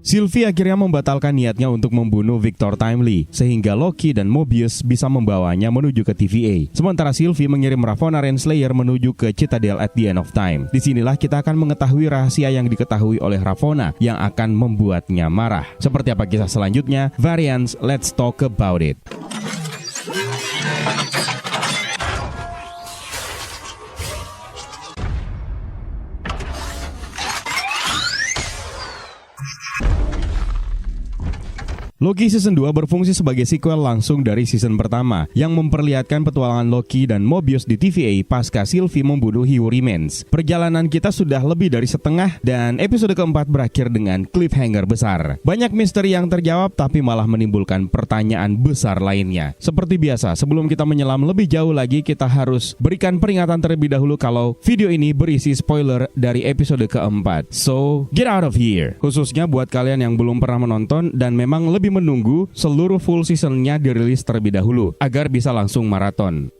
Sylvie akhirnya membatalkan niatnya untuk membunuh Victor Timely, sehingga Loki dan Mobius bisa membawanya menuju ke TVA. Sementara Sylvie mengirim Ravonna Renslayer menuju ke Citadel at the End of Time. Disinilah kita akan mengetahui rahasia yang diketahui oleh Ravonna yang akan membuatnya marah. Seperti apa kisah selanjutnya? Variants, let's talk about it. Loki Season 2 berfungsi sebagai sequel langsung dari season pertama yang memperlihatkan petualangan Loki dan Mobius di TVA pasca Sylvie membunuh He Who Remains. Perjalanan kita sudah lebih dari setengah dan episode keempat berakhir dengan cliffhanger besar. Banyak misteri yang terjawab tapi malah menimbulkan pertanyaan besar lainnya. Seperti biasa, sebelum kita menyelam lebih jauh lagi, kita harus berikan peringatan terlebih dahulu kalau video ini berisi spoiler dari episode keempat. So, get out of here. Khususnya buat kalian yang belum pernah menonton dan memang lebih menunggu seluruh full seasonnya dirilis terlebih dahulu agar bisa langsung maraton.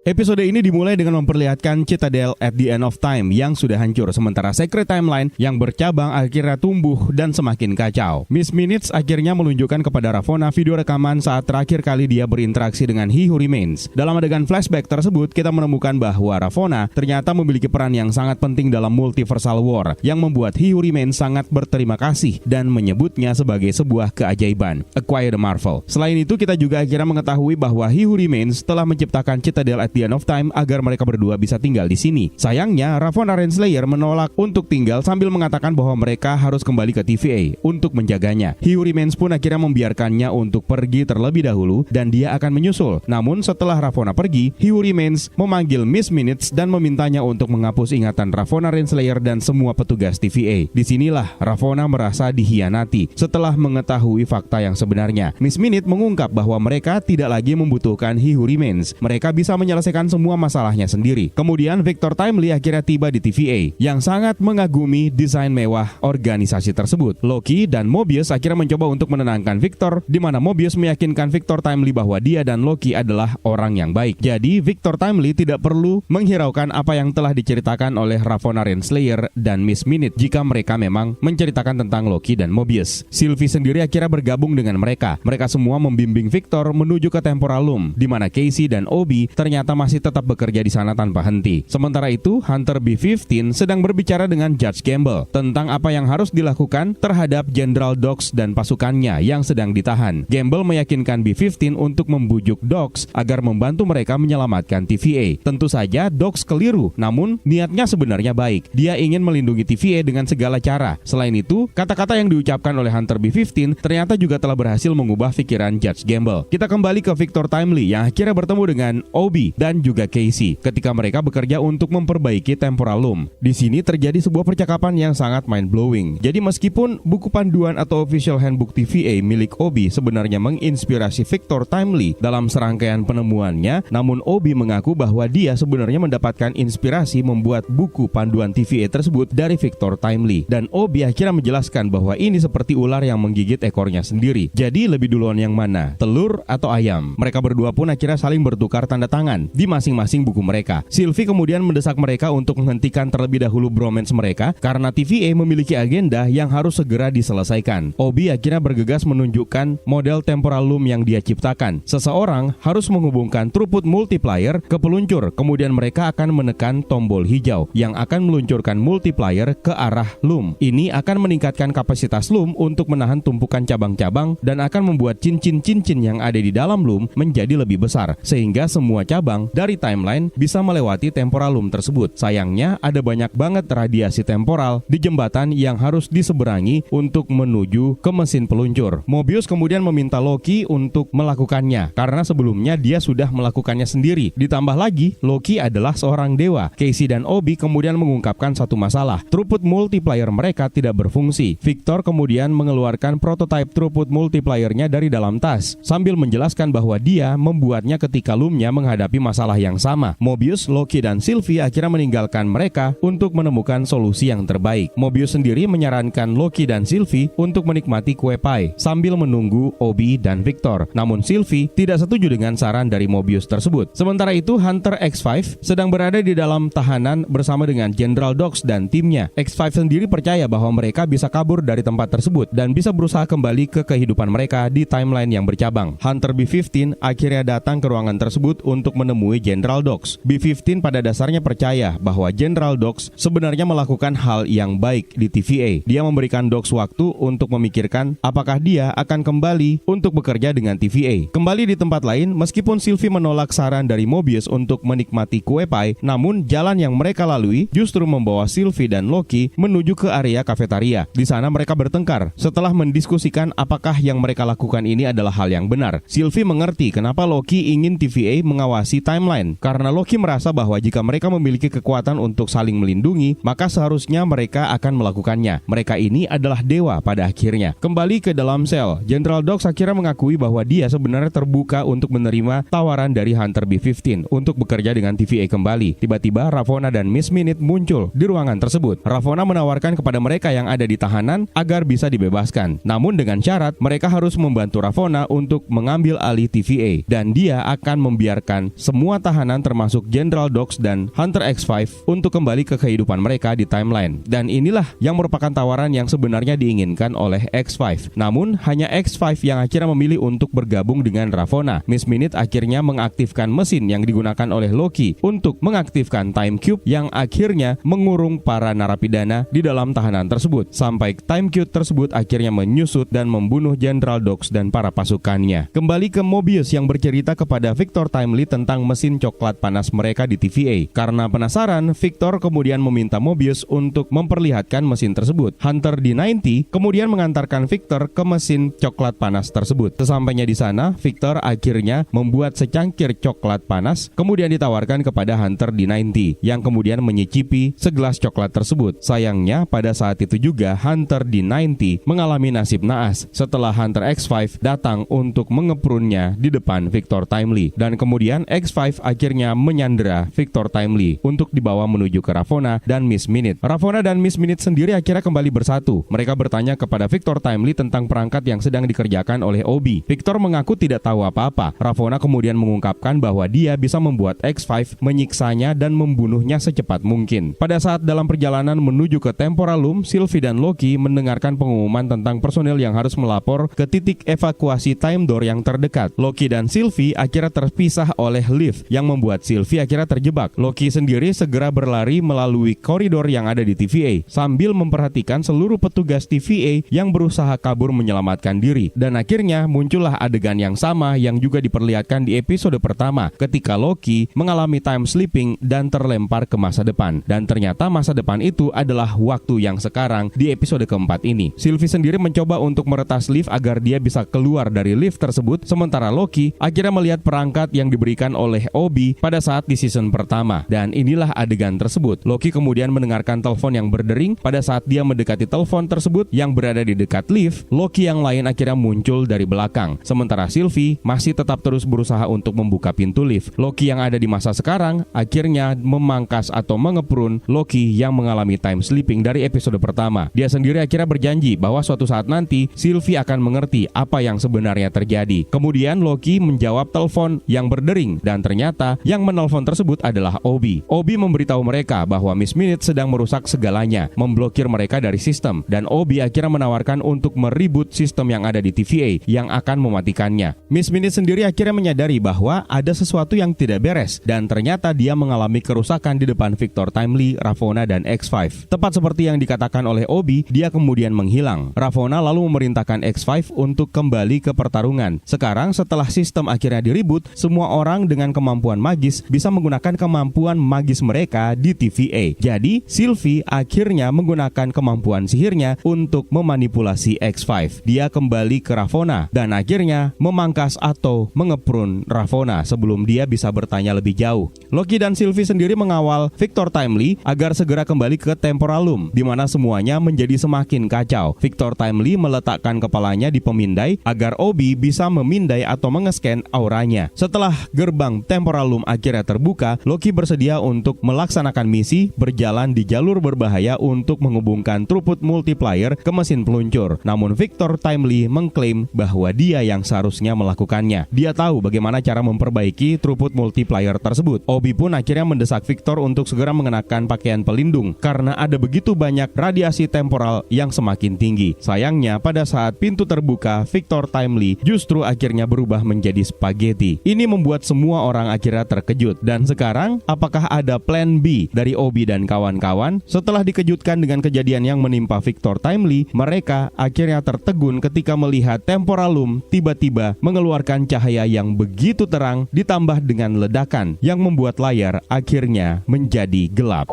Episode ini dimulai dengan memperlihatkan Citadel at the End of Time yang sudah hancur, sementara Secret Timeline yang bercabang akhirnya tumbuh dan semakin kacau. Miss Minutes akhirnya menunjukkan kepada Ravonna video rekaman saat terakhir kali dia berinteraksi dengan He Who Remains. Dalam adegan flashback tersebut, kita menemukan bahwa Ravonna ternyata memiliki peran yang sangat penting dalam Multiversal War yang membuat He Who Remains sangat berterima kasih dan menyebutnya sebagai sebuah keajaiban, Acquire the Marvel. Selain itu, kita juga akhirnya mengetahui bahwa He Who Remains telah menciptakan Citadel at the End of Time agar mereka berdua bisa tinggal di sini. Sayangnya, Ravonna Renslayer menolak untuk tinggal sambil mengatakan bahwa mereka harus kembali ke TVA untuk menjaganya. He Who Remains pun akhirnya membiarkannya untuk pergi terlebih dahulu dan dia akan menyusul. Namun setelah Ravonna pergi, He Who Remains memanggil Miss Minutes dan memintanya untuk menghapus ingatan Ravonna Renslayer dan semua petugas TVA. Disinilah Ravonna merasa dihianati setelah mengetahui fakta yang sebenarnya. Miss Minutes mengungkap bahwa mereka tidak lagi membutuhkan He Who Remains. Mereka bisa menyelesaikan semua masalahnya sendiri. Kemudian Victor Timely akhirnya tiba di TVA yang sangat mengagumi desain mewah organisasi tersebut. Loki dan Mobius akhirnya mencoba untuk menenangkan Victor, di mana Mobius meyakinkan Victor Timely bahwa dia dan Loki adalah orang yang baik. Jadi Victor Timely tidak perlu menghiraukan apa yang telah diceritakan oleh Ravonna Renslayer dan Miss Minutes jika mereka memang menceritakan tentang Loki dan Mobius. Sylvie sendiri akhirnya bergabung dengan mereka. Mereka semua membimbing Victor menuju ke Temporal Loom, di mana Casey dan Obi ternyata masih tetap bekerja di sana tanpa henti. Sementara itu, Hunter B-15 sedang berbicara dengan Judge Gamble tentang apa yang harus dilakukan terhadap Jenderal Dox dan pasukannya yang sedang ditahan. Gamble meyakinkan B-15 untuk membujuk Dox agar membantu mereka menyelamatkan TVA. Tentu saja Dox keliru, namun niatnya sebenarnya baik. Dia ingin melindungi TVA dengan segala cara. Selain itu, kata-kata yang diucapkan oleh Hunter B-15 ternyata juga telah berhasil mengubah pikiran Judge Gamble. Kita kembali ke Victor Timely yang akhirnya bertemu dengan Obi dan juga Casey ketika mereka bekerja untuk memperbaiki Temporal Loom. Di sini terjadi sebuah percakapan yang sangat mind-blowing. Jadi meskipun buku panduan atau official handbook TVA milik Obi sebenarnya menginspirasi Victor Timely dalam serangkaian penemuannya, namun Obi mengaku bahwa dia sebenarnya mendapatkan inspirasi membuat buku panduan TVA tersebut dari Victor Timely. Dan Obi akhirnya menjelaskan bahwa ini seperti ular yang menggigit ekornya sendiri. Jadi lebih duluan yang mana? Telur atau ayam? Mereka berdua pun akhirnya saling bertukar tanda tangan di masing-masing buku mereka. Sylvie kemudian mendesak mereka untuk menghentikan terlebih dahulu bromance mereka karena TVA memiliki agenda yang harus segera diselesaikan. Obi akhirnya bergegas menunjukkan model Temporal Loom yang dia ciptakan. Seseorang harus menghubungkan throughput multiplier ke peluncur, kemudian mereka akan menekan tombol hijau yang akan meluncurkan multiplier ke arah loom. Ini akan meningkatkan kapasitas loom untuk menahan tumpukan cabang-cabang dan akan membuat cincin-cincin yang ada di dalam loom menjadi lebih besar, sehingga semua cabang dari timeline bisa melewati temporal loom tersebut. Sayangnya ada banyak banget radiasi temporal di jembatan yang harus diseberangi untuk menuju ke mesin peluncur. Mobius kemudian meminta Loki untuk melakukannya karena sebelumnya dia sudah melakukannya sendiri. Ditambah lagi, Loki adalah seorang dewa. Casey dan Obi kemudian mengungkapkan satu masalah. Throughput multiplier mereka tidak berfungsi. Victor kemudian mengeluarkan prototipe throughput multipliernya dari dalam tas sambil menjelaskan bahwa dia membuatnya ketika loomnya menghadapi masalah yang sama. Mobius, Loki, dan Sylvie akhirnya meninggalkan mereka untuk menemukan solusi yang terbaik. Mobius sendiri menyarankan Loki dan Sylvie untuk menikmati kue pie sambil menunggu Obi dan Victor. Namun Sylvie tidak setuju dengan saran dari Mobius tersebut. Sementara itu, Hunter X5 sedang berada di dalam tahanan bersama dengan General Dox dan timnya. X5 sendiri percaya bahwa mereka bisa kabur dari tempat tersebut dan bisa berusaha kembali ke kehidupan mereka di timeline yang bercabang. Hunter B-15 akhirnya datang ke ruangan tersebut untuk menemui General Dox. B-15 pada dasarnya percaya bahwa General Dox sebenarnya melakukan hal yang baik di TVA. Dia memberikan Dox waktu untuk memikirkan apakah dia akan kembali untuk bekerja dengan TVA. Kembali di tempat lain, meskipun Sylvie menolak saran dari Mobius untuk menikmati kue pie, namun jalan yang mereka lalui justru membawa Sylvie dan Loki menuju ke area kafetaria. Di sana mereka bertengkar. Setelah mendiskusikan apakah yang mereka lakukan ini adalah hal yang benar, Sylvie mengerti kenapa Loki ingin TVA mengawasi timeline. Karena Loki merasa bahwa jika mereka memiliki kekuatan untuk saling melindungi, maka seharusnya mereka akan melakukannya. Mereka ini adalah dewa pada akhirnya. Kembali ke dalam sel, General Dox akhirnya mengakui bahwa dia sebenarnya terbuka untuk menerima tawaran dari Hunter B-15 untuk bekerja dengan TVA kembali. Tiba-tiba Ravonna dan Miss Minute muncul di ruangan tersebut. Ravonna menawarkan kepada mereka yang ada di tahanan agar bisa dibebaskan. Namun dengan syarat mereka harus membantu Ravonna untuk mengambil alih TVA, dan dia akan membiarkan semua tahanan termasuk General Dox dan Hunter X5 untuk kembali ke kehidupan mereka di timeline. Dan inilah yang merupakan tawaran yang sebenarnya diinginkan oleh X5. Namun hanya X5 yang akhirnya memilih untuk bergabung dengan Ravonna. Miss Minute akhirnya mengaktifkan mesin yang digunakan oleh Loki untuk mengaktifkan Time Cube yang akhirnya mengurung para narapidana di dalam tahanan tersebut, sampai Time Cube tersebut akhirnya menyusut dan membunuh General Dox dan para pasukannya. Kembali ke Mobius yang bercerita kepada Victor Timely tentang mesin coklat panas mereka di TVA. Karena penasaran, Victor kemudian meminta Mobius untuk memperlihatkan mesin tersebut. Hunter D-90 kemudian mengantarkan Victor ke mesin coklat panas tersebut. Sesampainya di sana, Victor akhirnya membuat secangkir coklat panas kemudian ditawarkan kepada Hunter D-90 yang kemudian menyicipi segelas coklat tersebut. Sayangnya pada saat itu juga Hunter D-90 mengalami nasib naas setelah Hunter X5 datang untuk mengeprunnya di depan Victor Timely, dan kemudian X5 akhirnya menyandera Victor Timely untuk dibawa menuju ke Ravonna dan Miss Minute. Ravonna dan Miss Minute sendiri akhirnya kembali bersatu. Mereka bertanya kepada Victor Timely tentang perangkat yang sedang dikerjakan oleh Obi. Victor mengaku tidak tahu apa-apa. Ravonna kemudian mengungkapkan bahwa dia bisa membuat X5 menyiksanya dan membunuhnya secepat mungkin. Pada saat dalam perjalanan menuju ke Temporal Loom, Sylvie dan Loki mendengarkan pengumuman tentang personel yang harus melapor ke titik evakuasi Time Door yang terdekat. Loki dan Sylvie akhirnya terpisah oleh lift yang membuat Sylvie akhirnya terjebak. Loki sendiri segera berlari melalui koridor yang ada di TVA sambil memperhatikan seluruh petugas TVA yang berusaha kabur menyelamatkan diri. Dan akhirnya muncullah adegan yang sama yang juga diperlihatkan di episode pertama ketika Loki mengalami time slipping dan terlempar ke masa depan. Dan ternyata masa depan itu adalah waktu yang sekarang di episode keempat ini. Sylvie sendiri mencoba untuk meretas lift agar dia bisa keluar dari lift tersebut, sementara Loki akhirnya melihat perangkat yang diberikan oleh Obi pada saat di season pertama. Dan inilah adegan tersebut. Loki kemudian mendengarkan telepon yang berdering. Pada saat dia mendekati telepon tersebut yang berada di dekat lift, Loki yang lain akhirnya muncul dari belakang. Sementara Sylvie masih tetap terus berusaha untuk membuka pintu lift. Loki yang ada di masa sekarang akhirnya memangkas atau mengeprun Loki yang mengalami time slipping dari episode pertama. Dia sendiri akhirnya berjanji bahwa suatu saat nanti Sylvie akan mengerti apa yang sebenarnya terjadi. Kemudian Loki menjawab telepon yang berdering dan ternyata yang menelpon tersebut adalah Obi. Obi memberitahu mereka bahwa Miss Minute sedang merusak segalanya, memblokir mereka dari sistem, dan Obi akhirnya menawarkan untuk mereboot sistem yang ada di TVA yang akan mematikannya. Miss Minute sendiri akhirnya menyadari bahwa ada sesuatu yang tidak beres dan ternyata dia mengalami kerusakan di depan Victor Timely, Ravonna, dan X5. Tepat seperti yang dikatakan oleh Obi, dia kemudian menghilang. Ravonna lalu memerintahkan X5 untuk kembali ke pertarungan. Sekarang setelah sistem akhirnya direboot, semua orang dengan kemampuan magis bisa menggunakan kemampuan magis mereka di TVA. Jadi Sylvie akhirnya menggunakan kemampuan sihirnya untuk memanipulasi X5. Dia kembali ke Ravonna dan akhirnya memangkas atau mengeprun Ravonna sebelum dia bisa bertanya lebih jauh. Loki dan Sylvie sendiri mengawal Victor Timely agar segera kembali ke Temporal Loom, di mana semuanya menjadi semakin kacau. Victor Timely meletakkan kepalanya di pemindai agar Obi bisa memindai atau mengescan auranya. Setelah gerbang ruang temporal loom akhirnya terbuka, Loki bersedia untuk melaksanakan misi berjalan di jalur berbahaya untuk menghubungkan throughput multiplier ke mesin peluncur. Namun Victor Timely mengklaim bahwa dia yang seharusnya melakukannya. Dia tahu bagaimana cara memperbaiki throughput multiplier tersebut. Obi pun akhirnya mendesak Victor untuk segera mengenakan pakaian pelindung karena ada begitu banyak radiasi temporal yang semakin tinggi. Sayangnya pada saat pintu terbuka, Victor Timely justru akhirnya berubah menjadi spaghetti. Ini membuat semua orang akhirnya terkejut. Dan sekarang, apakah ada plan B dari Obi dan kawan-kawan? Setelah dikejutkan dengan kejadian yang menimpa Victor Timely, mereka akhirnya tertegun ketika melihat temporal loom tiba-tiba mengeluarkan cahaya yang begitu terang ditambah dengan ledakan yang membuat layar akhirnya menjadi gelap.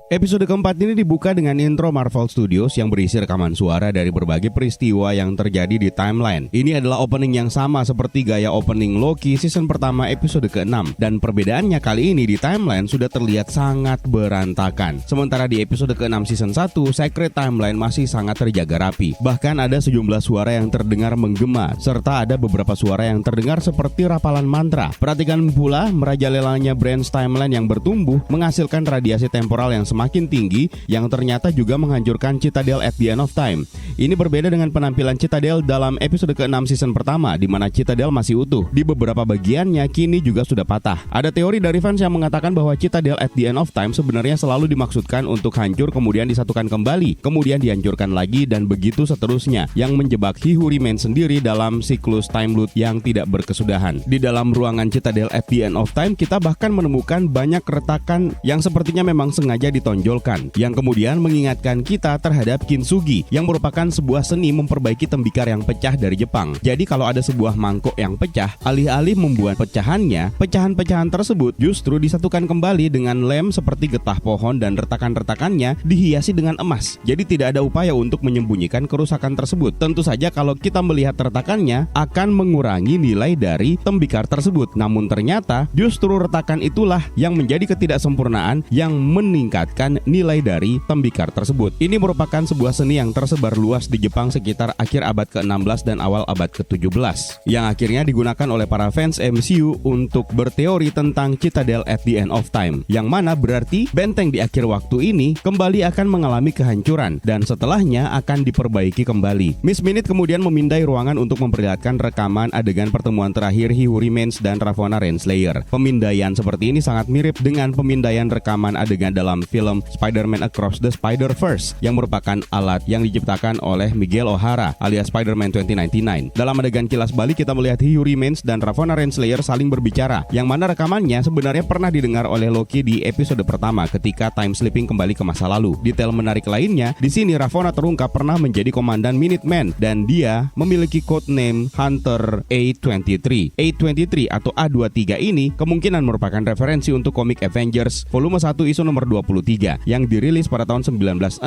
Episode keempat ini dibuka dengan intro Marvel Studios yang berisi rekaman suara dari berbagai peristiwa yang terjadi di timeline. Ini adalah opening yang sama seperti gaya opening Loki season pertama episode ke-6. Dan perbedaannya kali ini di timeline sudah terlihat sangat berantakan. Sementara di episode ke-6 season 1, Secret Timeline masih sangat terjaga rapi. Bahkan ada sejumlah suara yang terdengar menggema, serta ada beberapa suara yang terdengar seperti rapalan mantra. Perhatikan pula merajalelanya branch timeline yang bertumbuh menghasilkan radiasi temporal yang semakin tinggi yang ternyata juga menghancurkan Citadel at the end of time. Ini berbeda dengan penampilan Citadel dalam episode ke-6 season pertama di mana Citadel masih utuh. Di beberapa bagiannya kini juga sudah patah. Ada teori dari fans yang mengatakan bahwa Citadel at the end of time sebenarnya selalu dimaksudkan untuk hancur kemudian disatukan kembali, kemudian dihancurkan lagi dan begitu seterusnya, yang menjebak He Who Remains sendiri dalam siklus time loop yang tidak berkesudahan. Di dalam ruangan Citadel at the end of time kita bahkan menemukan banyak retakan yang sepertinya memang sengaja ditonjolkan, yang kemudian mengingatkan kita terhadap kintsugi yang merupakan sebuah seni memperbaiki tembikar yang pecah dari Jepang. Jadi kalau ada sebuah mangkok yang pecah, alih-alih membuat pecahannya, pecahan-pecahan tersebut justru disatukan kembali dengan lem seperti getah pohon dan retakan-retakannya dihiasi dengan emas. Jadi tidak ada upaya untuk menyembunyikan kerusakan tersebut. Tentu saja kalau kita melihat retakannya akan mengurangi nilai dari tembikar tersebut. Namun ternyata justru retakan itulah yang menjadi ketidaksempurnaan yang meningkatkan nilai dari tembikar tersebut. Ini merupakan sebuah seni yang tersebar luas di Jepang sekitar akhir abad ke-16 dan awal abad ke-17, yang akhirnya digunakan oleh para fans MCU untuk berteori tentang Citadel at the end of time, yang mana berarti benteng di akhir waktu ini kembali akan mengalami kehancuran dan setelahnya akan diperbaiki kembali. Miss Minute kemudian memindai ruangan untuk memperlihatkan rekaman adegan pertemuan terakhir He Who Remains dan Ravonna Renslayer. Pemindaian seperti ini sangat mirip dengan pemindaian rekaman adegan dalam film Spider-Man Across the Spider-Verse yang merupakan alat yang diciptakan oleh Miguel O'Hara alias Spider-Man 2099. Dalam adegan kilas balik kita melihat He Who Remains dan Ravonna Renslayer saling berbicara, yang mana rekamannya sebenarnya pernah didengar oleh Loki di episode pertama ketika time slipping kembali ke masa lalu. Detail menarik lainnya, di sini Ravonna terungkap pernah menjadi komandan Minutemen dan dia memiliki codename Hunter A23. A23 atau A23 ini kemungkinan merupakan referensi untuk komik Avengers volume 1 isu nomor 23 yang dirilis pada tahun 1965.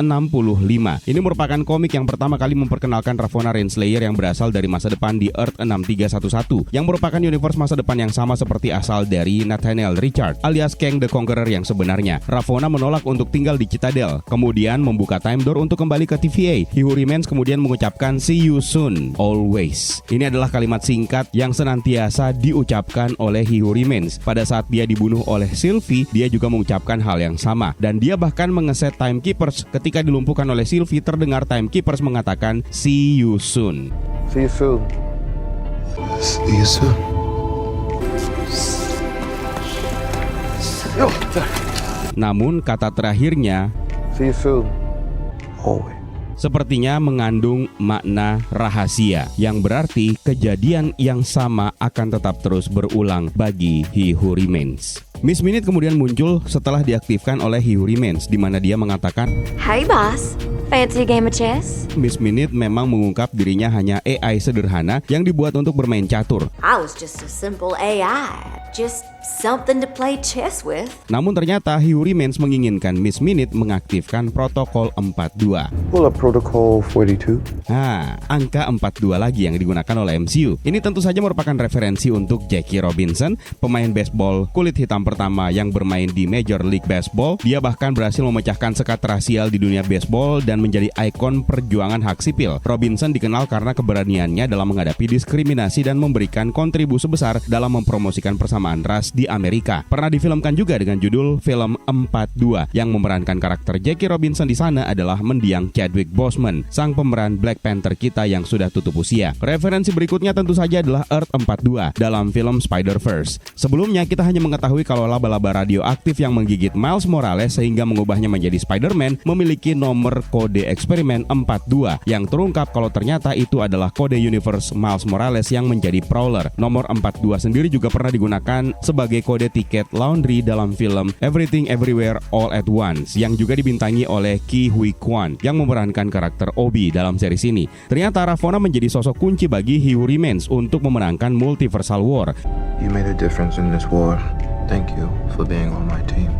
Ini merupakan komik yang pertama kali memperkenalkan Ravonna Renslayer yang berasal dari masa depan di Earth 6311 yang merupakan universe masa depan yang sama seperti asal dari Nathaniel Richard alias Kang the Conqueror yang sebenarnya. Ravonna menolak untuk tinggal di Citadel, kemudian membuka time door untuk kembali ke TVA. He Who Remains kemudian mengucapkan see you soon, always. Ini adalah kalimat singkat yang senantiasa diucapkan oleh He Who Remains. Pada saat dia dibunuh oleh Sylvie, dia juga mengucapkan hal yang sama dan dia bahkan mengeset timekeepers. Ketika dilumpuhkan oleh Sylvie, terdengar timekeepers mengatakan see you soon. See you soon. See you soon. Namun kata terakhirnya See you soon. Always. sepertinya mengandung makna rahasia yang berarti kejadian yang sama akan tetap terus berulang bagi He Who Remains. Miss Minute kemudian muncul setelah diaktifkan oleh He Who Remains, di mana dia mengatakan, "Hey boss, fancy a game of chess?" Miss Minute memang mengungkap dirinya hanya AI sederhana yang dibuat untuk bermain catur. I was just a simple AI, just something to play chess with. Namun ternyata He Who Remains menginginkan Miss Minute mengaktifkan protokol 42. Pull up protocol 42. Nah, angka 42 lagi yang digunakan oleh MCU. Ini tentu saja merupakan referensi untuk Jackie Robinson, pemain baseball kulit hitam pertama yang bermain di Major League Baseball. Dia bahkan berhasil memecahkan sekat rasial di dunia baseball dan dan menjadi ikon perjuangan hak sipil. Robinson dikenal karena keberaniannya dalam menghadapi diskriminasi dan memberikan kontribusi besar dalam mempromosikan persamaan ras di Amerika. Pernah difilmkan juga dengan judul film 42. Yang memerankan karakter Jackie Robinson di sana adalah mendiang Chadwick Boseman, sang pemeran Black Panther kita yang sudah tutup usia. Referensi berikutnya tentu saja adalah Earth 42 dalam film Spider-Verse. Sebelumnya kita hanya mengetahui kalau laba-laba radioaktif yang menggigit Miles Morales sehingga mengubahnya menjadi Spider-Man memiliki nomor kode eksperimen 42 yang terungkap kalau ternyata itu adalah kode universe Miles Morales yang menjadi Prowler. Nomor 42 sendiri juga pernah digunakan sebagai kode tiket laundry dalam film Everything Everywhere All at Once yang juga dibintangi oleh Ke Huy Quan yang memerankan karakter Obi dalam series ini. Ternyata Ravonna menjadi sosok kunci bagi He Who Remains untuk memenangkan Multiversal War. You made a difference in this war. Thank you for being on my team.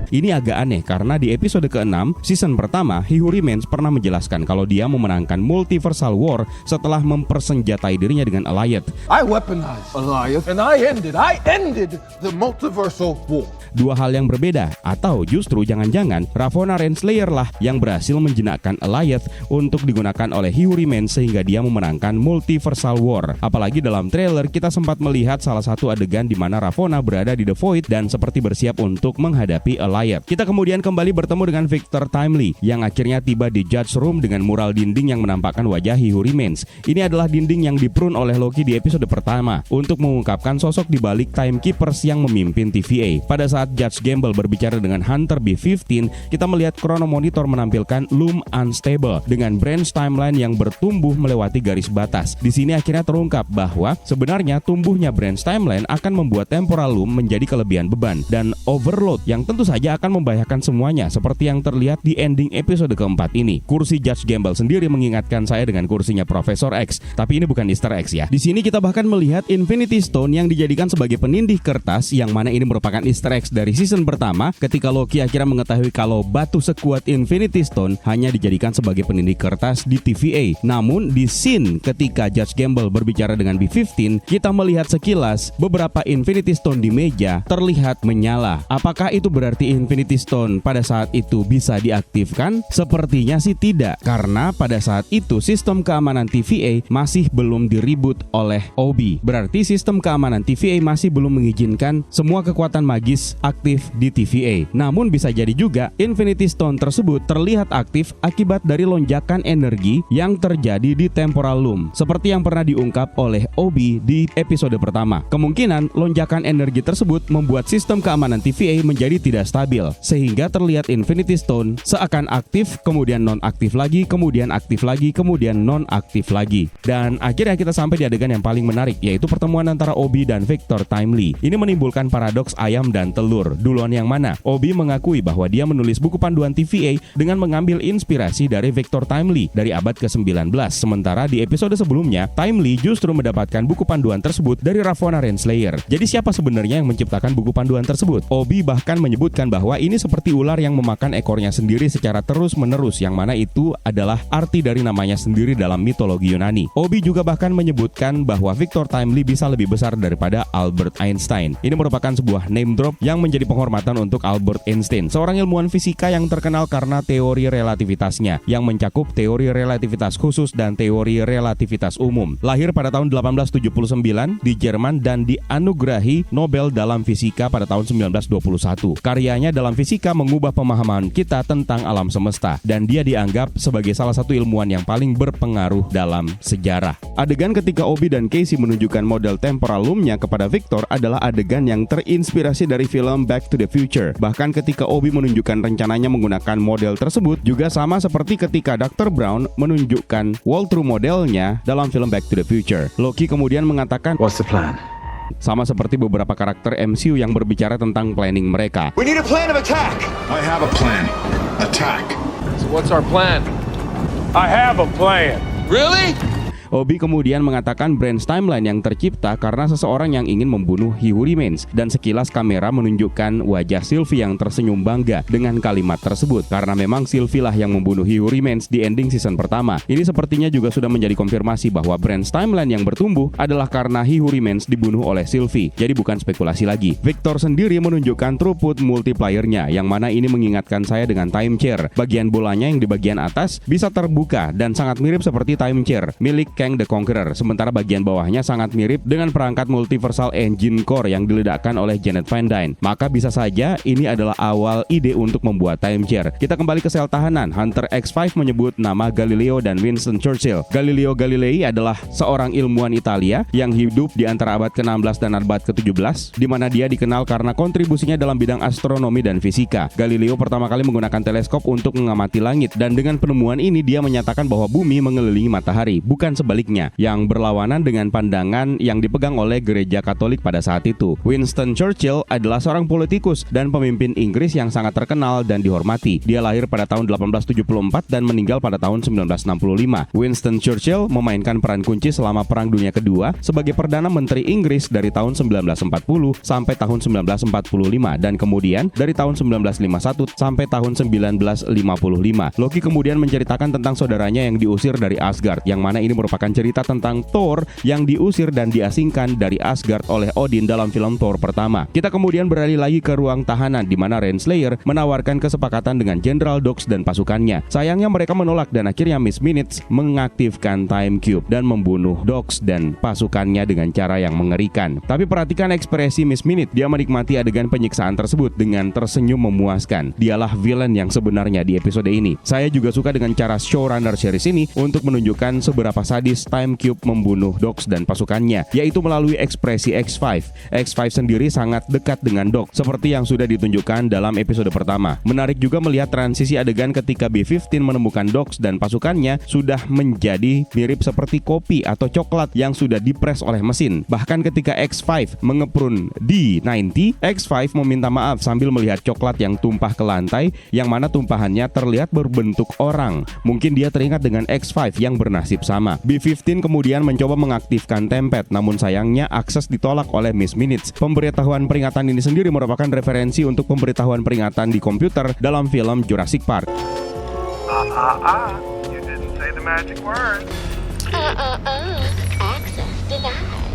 Ini agak aneh karena di episode ke-6 season pertama, He Who Remains pernah menjelaskan kalau dia memenangkan Multiversal War setelah mempersenjatai dirinya dengan Alioth. I weaponized Alioth and I ended the Multiversal War. Dua hal yang berbeda, atau justru jangan-jangan Ravonna Renslayer lah yang berhasil menjenakkan Alioth untuk digunakan oleh He Who Remains sehingga dia memenangkan Multiversal War. Apalagi dalam trailer kita sempat melihat salah satu adegan di mana Ravonna berada di The Void dan seperti bersiap untuk menghadapi Alioth. Kita kemudian kembali bertemu dengan Victor Timely yang akhirnya tiba di Judge Room dengan mural dinding yang menampakkan wajah He Who Remains. Ini adalah dinding yang diprun oleh Loki di episode pertama untuk mengungkapkan sosok di balik Timekeepers yang memimpin TVA. Pada saat Judge Gamble berbicara dengan Hunter B-15, kita melihat kronomonitor menampilkan Loom Unstable dengan branch timeline yang bertumbuh melewati garis batas. Di sini akhirnya terungkap bahwa sebenarnya tumbuhnya branch timeline akan membuat temporal loom menjadi kelebihan beban dan overload yang tentu saja akan membahayakan semuanya seperti yang terlihat di ending episode keempat ini. Kursi Judge Gamble sendiri mengingatkan saya dengan kursinya Profesor X, tapi ini bukan Easter eggs ya. Di sini kita bahkan melihat Infinity Stone yang dijadikan sebagai penindih kertas, yang mana ini merupakan Easter eggs dari season pertama ketika Loki akhirnya mengetahui kalau batu sekuat Infinity Stone hanya dijadikan sebagai penindih kertas di TVA. Namun di scene ketika Judge Gamble berbicara dengan B-15, kita melihat sekilas beberapa Infinity Stone di meja terlihat menyala. Apakah itu berarti Infinity Stone pada saat itu bisa diaktifkan? Sepertinya sih tidak, karena pada saat itu sistem keamanan TVA masih belum di-reboot oleh Obi. Berarti sistem keamanan TVA masih belum mengizinkan semua kekuatan magis aktif di TVA. Namun bisa jadi juga Infinity Stone tersebut terlihat aktif akibat dari lonjakan energi yang terjadi di Temporal Loom, seperti yang pernah diungkap oleh Obi di episode pertama. Kemungkinan lonjakan energi tersebut membuat sistem keamanan TVA menjadi tidak stabil, sehingga terlihat Infinity Stone seakan aktif, kemudian non-aktif lagi, kemudian aktif lagi, kemudian non-aktif lagi. Dan akhirnya kita sampai di adegan yang paling menarik, yaitu pertemuan antara Obi dan Victor Timely. Ini menimbulkan paradoks ayam dan telur. Duluan yang mana? Obi mengakui bahwa dia menulis buku panduan TVA dengan mengambil inspirasi dari Victor Timely dari abad ke-19. Sementara di episode sebelumnya, Timely justru mendapatkan buku panduan tersebut dari Ravonna Renslayer. Jadi siapa sebenarnya yang menciptakan buku panduan tersebut? Obi bahkan menyebutkan bahwa ini seperti ular yang memakan ekornya sendiri secara terus-menerus, yang mana itu adalah arti dari namanya sendiri dalam mitologi Yunani. Obi juga bahkan menyebutkan bahwa Victor Timely bisa lebih besar daripada Albert Einstein. Ini merupakan sebuah name drop yang menjadi penghormatan untuk Albert Einstein, seorang ilmuwan fisika yang terkenal karena teori relativitasnya yang mencakup teori relativitas khusus dan teori relativitas umum. Lahir pada tahun 1879 di Jerman dan dianugerahi Nobel dalam fisika pada tahun 1921. Karyanya dalam fisika mengubah pemahaman kita tentang alam semesta, dan dia dianggap sebagai salah satu ilmuwan yang paling berpengaruh dalam sejarah. Adegan ketika Obi dan Casey menunjukkan model temporal loom-nya kepada Victor adalah adegan yang terinspirasi dari film Back to the Future. Bahkan ketika Obi menunjukkan rencananya menggunakan model tersebut juga sama seperti ketika Dr. Brown menunjukkan walkthrough modelnya dalam film Back to the Future. Loki kemudian mengatakan, "What's the plan?" sama seperti beberapa karakter MCU yang berbicara tentang planning mereka. We need a plan of attack. I have a plan. Attack. So what's our plan? I have a plan. Really? Obi kemudian mengatakan branch timeline yang tercipta karena seseorang yang ingin membunuh He Who Remains, dan sekilas kamera menunjukkan wajah Sylvie yang tersenyum bangga dengan kalimat tersebut karena memang Sylvie lah yang membunuh He Who Remains di ending season pertama. Ini sepertinya juga sudah menjadi konfirmasi bahwa branch timeline yang bertumbuh adalah karena He Who Remains dibunuh oleh Sylvie. Jadi bukan spekulasi lagi. Victor sendiri menunjukkan throughput multiplier-nya, yang mana ini mengingatkan saya dengan time chair. Bagian bolanya yang di bagian atas bisa terbuka dan sangat mirip seperti time chair milik Kang the Conqueror, sementara bagian bawahnya sangat mirip dengan perangkat multiversal engine core yang diledakkan oleh Janet Van Dyne. Maka bisa saja ini adalah awal ide untuk membuat time chair. Kita kembali ke sel tahanan. Hunter X5 menyebut nama Galileo dan Winston Churchill. Galileo Galilei adalah seorang ilmuwan Italia yang hidup di antara abad ke-16 dan abad ke-17, di mana dia dikenal karena kontribusinya dalam bidang astronomi dan fisika. Galileo pertama kali menggunakan teleskop untuk mengamati langit, dan dengan penemuan ini dia menyatakan bahwa bumi mengelilingi matahari, bukan sebaliknya, yang berlawanan dengan pandangan yang dipegang oleh gereja Katolik pada saat itu. Winston Churchill adalah seorang politikus dan pemimpin Inggris yang sangat terkenal dan dihormati. Dia lahir pada tahun 1874 dan meninggal pada tahun 1965. Winston Churchill memainkan peran kunci selama Perang Dunia Kedua sebagai Perdana Menteri Inggris dari tahun 1940 sampai tahun 1945, dan kemudian dari tahun 1951 sampai tahun 1955. Loki kemudian menceritakan tentang saudaranya yang diusir dari Asgard, yang mana ini merupakan cerita tentang Thor yang diusir dan diasingkan dari Asgard oleh Odin dalam film Thor pertama. Kita kemudian beralih lagi ke ruang tahanan, di mana Renslayer menawarkan kesepakatan dengan General Dox dan pasukannya. Sayangnya mereka menolak, dan akhirnya Miss Minutes mengaktifkan Time Cube dan membunuh Dox dan pasukannya dengan cara yang mengerikan. Tapi perhatikan ekspresi Miss Minute. Dia menikmati adegan penyiksaan tersebut dengan tersenyum memuaskan. Dialah villain yang sebenarnya di episode ini. Saya juga suka dengan cara showrunner series ini untuk menunjukkan seberapa sadis Time Cube membunuh Dox dan pasukannya, yaitu melalui ekspresi X5. X5 sendiri sangat dekat dengan Dox, seperti yang sudah ditunjukkan dalam episode pertama. Menarik juga melihat transisi adegan ketika B-15 menemukan Dox dan pasukannya sudah menjadi mirip seperti kopi atau coklat yang sudah dipres oleh mesin. Bahkan ketika X5 mengeprun D-90, X5 meminta maaf sambil melihat coklat yang tumpah ke lantai, yang mana tumpahannya terlihat berbentuk orang. Mungkin dia teringat dengan X5 yang bernasib sama. B-15 kemudian mencoba mengaktifkan Tempest, namun sayangnya akses ditolak oleh Miss Minutes. Pemberitahuan peringatan ini sendiri merupakan referensi untuk pemberitahuan peringatan di komputer dalam film Jurassic Park. You didn't say the magic word. Access denied.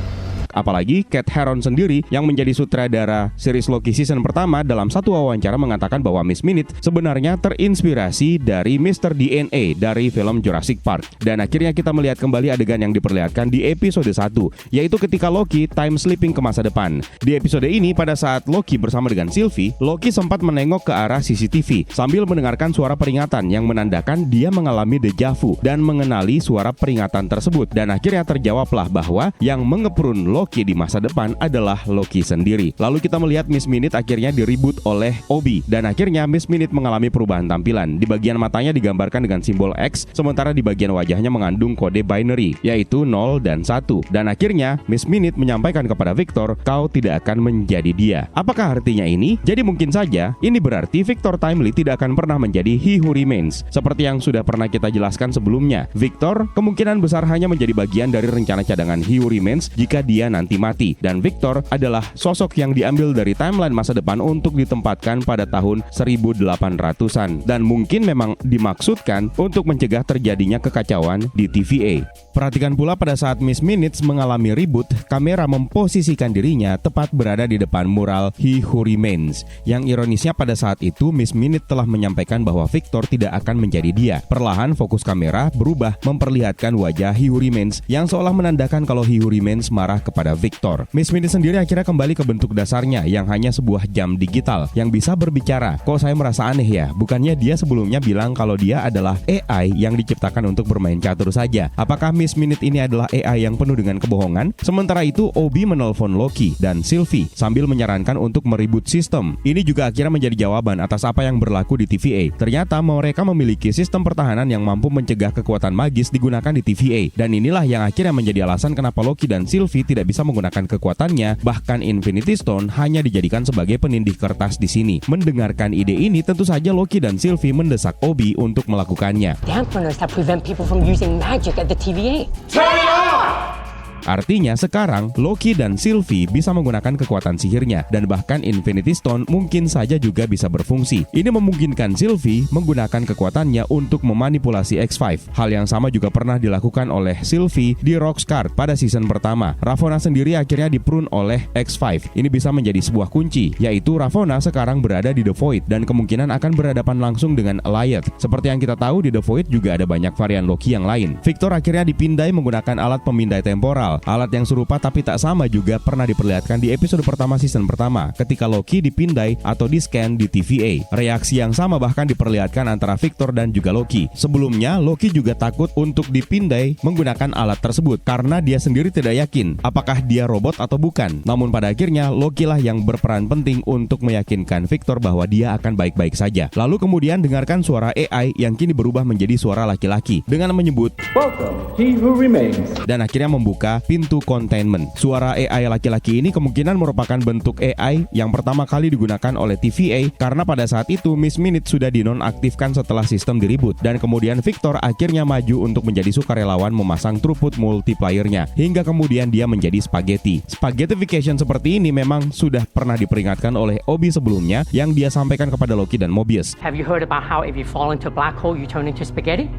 Apalagi Kat Heron sendiri yang menjadi sutradara series Loki season pertama dalam satu wawancara mengatakan bahwa Miss Minute sebenarnya terinspirasi dari Mr. DNA dari film Jurassic Park. Dan akhirnya kita melihat kembali adegan yang diperlihatkan di episode 1, yaitu ketika Loki time slipping ke masa depan. Di episode ini, pada saat Loki bersama dengan Sylvie, Loki sempat menengok ke arah CCTV sambil mendengarkan suara peringatan yang menandakan dia mengalami deja vu dan mengenali suara peringatan tersebut. Dan akhirnya terjawablah bahwa yang mengeprun Loki di masa depan adalah Loki sendiri. Lalu kita melihat Miss Minute akhirnya direboot oleh Obi, dan akhirnya Miss Minute mengalami perubahan tampilan. Di bagian matanya digambarkan dengan simbol X, sementara di bagian wajahnya mengandung kode binary, yaitu 0 dan 1. Dan akhirnya Miss Minute menyampaikan kepada Victor, kau tidak akan menjadi dia. Apakah artinya ini? Jadi mungkin saja ini berarti Victor Timely tidak akan pernah menjadi He Who Remains. Seperti yang sudah pernah kita jelaskan sebelumnya, Victor kemungkinan besar hanya menjadi bagian dari rencana cadangan He Who Remains jika dia nanti mati, dan Victor adalah sosok yang diambil dari timeline masa depan untuk ditempatkan pada tahun 1800-an, dan mungkin memang dimaksudkan untuk mencegah terjadinya kekacauan di TVA. Perhatikan pula pada saat Miss Minutes mengalami reboot, kamera memposisikan dirinya tepat berada di depan mural He Who Remains. Yang ironisnya pada saat itu Miss Minutes telah menyampaikan bahwa Victor tidak akan menjadi dia. Perlahan fokus kamera berubah memperlihatkan wajah He Who Remains yang seolah menandakan kalau He Who Remains marah kepada Victor. Miss Minutes sendiri akhirnya kembali ke bentuk dasarnya yang hanya sebuah jam digital yang bisa berbicara. Kok saya merasa aneh ya? Bukannya dia sebelumnya bilang kalau dia adalah AI yang diciptakan untuk bermain catur saja? Apakah Miss Minute ini adalah AI yang penuh dengan kebohongan? Sementara itu Obi menelpon Loki dan Sylvie sambil menyarankan untuk mereboot sistem. Ini juga akhirnya menjadi jawaban atas apa yang berlaku di TVA. Ternyata mereka memiliki sistem pertahanan yang mampu mencegah kekuatan magis digunakan di TVA. Dan inilah yang akhirnya menjadi alasan kenapa Loki dan Sylvie tidak bisa bisa menggunakan kekuatannya, bahkan Infinity Stone hanya dijadikan sebagai penindih kertas di sini. Mendengarkan ide ini, tentu saja Loki dan Sylvie mendesak Obi untuk melakukannya. Dampeners that prevent people from using magic at the TVA. Artinya sekarang Loki dan Sylvie bisa menggunakan kekuatan sihirnya dan bahkan Infinity Stone mungkin saja juga bisa berfungsi. Ini memungkinkan Sylvie menggunakan kekuatannya untuk memanipulasi X5. Hal yang sama juga pernah dilakukan oleh Sylvie di Roxcart pada season pertama. Ravonna sendiri akhirnya diprune oleh X5. Ini bisa menjadi sebuah kunci, yaitu Ravonna sekarang berada di The Void dan kemungkinan akan berhadapan langsung dengan Alioth. Seperti yang kita tahu, di The Void juga ada banyak varian Loki yang lain. Victor akhirnya dipindai menggunakan alat pemindai temporal. Alat yang serupa tapi tak sama juga pernah diperlihatkan di episode pertama season pertama ketika Loki dipindai atau di-scan di TVA. Reaksi yang sama bahkan diperlihatkan antara Victor dan juga Loki. Sebelumnya, Loki juga takut untuk dipindai menggunakan alat tersebut karena dia sendiri tidak yakin apakah dia robot atau bukan. Namun pada akhirnya, Loki lah yang berperan penting untuk meyakinkan Victor bahwa dia akan baik-baik saja. Lalu kemudian dengarkan suara AI yang kini berubah menjadi suara laki-laki dengan menyebut Welcome, he who remains. Dan akhirnya membuka pintu containment. Suara AI laki-laki ini kemungkinan merupakan bentuk AI yang pertama kali digunakan oleh TVA karena pada saat itu Miss Minute sudah dinonaktifkan setelah sistem di-reboot dan kemudian Victor akhirnya maju untuk menjadi sukarelawan memasang throughput multiplier-nya hingga kemudian dia menjadi spaghetti. Spaghettification seperti ini memang sudah pernah diperingatkan oleh Obi sebelumnya yang dia sampaikan kepada Loki dan Mobius. Have you heard about how if you fall into a black hole, you turn into spaghetti?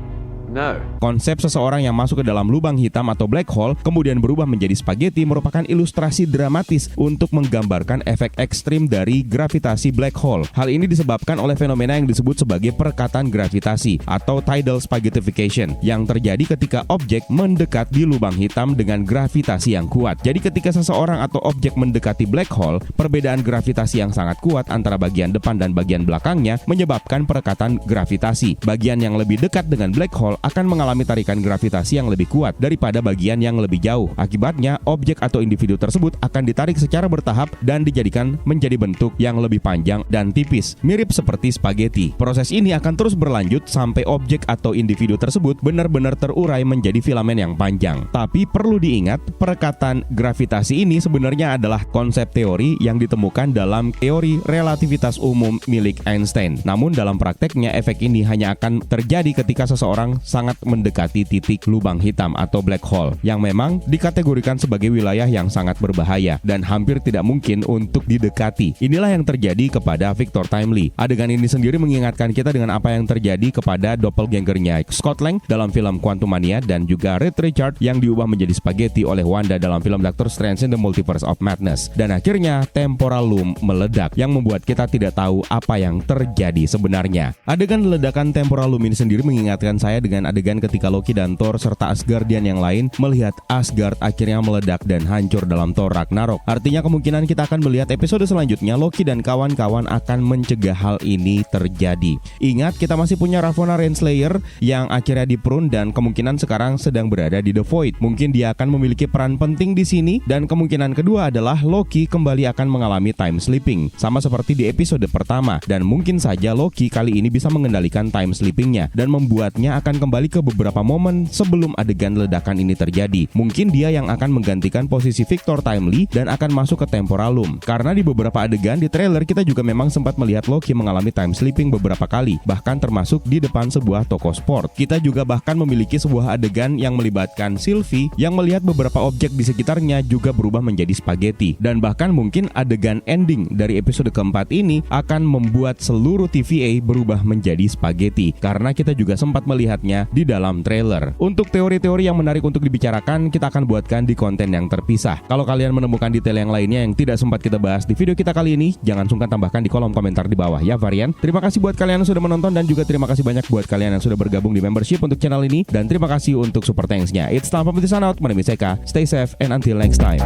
No. Konsep seseorang yang masuk ke dalam lubang hitam atau black hole kemudian berubah menjadi spaghetti merupakan ilustrasi dramatis untuk menggambarkan efek ekstrim dari gravitasi black hole. Hal ini disebabkan oleh fenomena yang disebut sebagai perekatan gravitasi atau tidal spaghettification yang terjadi ketika objek mendekat di lubang hitam dengan gravitasi yang kuat. Jadi ketika seseorang atau objek mendekati black hole, perbedaan gravitasi yang sangat kuat antara bagian depan dan bagian belakangnya menyebabkan perekatan gravitasi. Bagian yang lebih dekat dengan black hole akan mengalami tarikan gravitasi yang lebih kuat daripada bagian yang lebih jauh. Akibatnya, objek atau individu tersebut akan ditarik secara bertahap dan dijadikan menjadi bentuk yang lebih panjang dan tipis, mirip seperti spaghetti. Proses ini akan terus berlanjut sampai objek atau individu tersebut benar-benar terurai menjadi filamen yang panjang. Tapi perlu diingat, perekatan gravitasi ini sebenarnya adalah konsep teori yang ditemukan dalam teori relativitas umum milik Einstein. Namun dalam prakteknya, efek ini hanya akan terjadi ketika seseorang sangat mendekati titik lubang hitam atau black hole yang memang dikategorikan sebagai wilayah yang sangat berbahaya dan hampir tidak mungkin untuk didekati. Inilah yang terjadi kepada Victor Timely. Adegan ini sendiri mengingatkan kita dengan apa yang terjadi kepada doppelgangernya Scott Lang dalam film Quantumania dan juga Reed Richards yang diubah menjadi spaghetti oleh Wanda dalam film Doctor Strange in the Multiverse of Madness. Dan akhirnya temporal loom meledak yang membuat kita tidak tahu apa yang terjadi sebenarnya. Adegan ledakan temporal loom ini sendiri mengingatkan saya dengan adegan ketika Loki dan Thor serta Asgardian yang lain melihat Asgard akhirnya meledak dan hancur dalam Thor Ragnarok. Artinya kemungkinan kita akan melihat episode selanjutnya Loki dan kawan-kawan akan mencegah hal ini terjadi. Ingat, kita masih punya Ravonna Renslayer yang akhirnya diprune dan kemungkinan sekarang sedang berada di The Void. Mungkin dia akan memiliki peran penting di sini dan kemungkinan kedua adalah Loki kembali akan mengalami time slipping sama seperti di episode pertama dan mungkin saja Loki kali ini bisa mengendalikan time slippingnya dan membuatnya akan kembali ke beberapa momen sebelum adegan ledakan ini terjadi. Mungkin dia yang akan menggantikan posisi Victor Timely dan akan masuk ke temporal loom. Karena di beberapa adegan di trailer kita juga memang sempat melihat Loki mengalami time slipping beberapa kali, bahkan termasuk di depan sebuah toko sport. Kita juga bahkan memiliki sebuah adegan yang melibatkan Sylvie yang melihat beberapa objek di sekitarnya juga berubah menjadi spaghetti. Dan bahkan mungkin adegan ending dari episode keempat ini akan membuat seluruh TVA berubah menjadi spaghetti karena kita juga sempat melihatnya di dalam trailer. Untuk teori-teori yang menarik untuk dibicarakan, kita akan buatkan di konten yang terpisah. Kalau kalian menemukan detail yang lainnya yang tidak sempat kita bahas di video kita kali ini, jangan sungkan tambahkan di kolom komentar di bawah ya varian. Terima kasih buat kalian yang sudah menonton dan juga terima kasih banyak buat kalian yang sudah bergabung di membership untuk channel ini dan terima kasih untuk super thanks-nya. It's time for me to sign out. My name is Eka. Stay safe and until next time.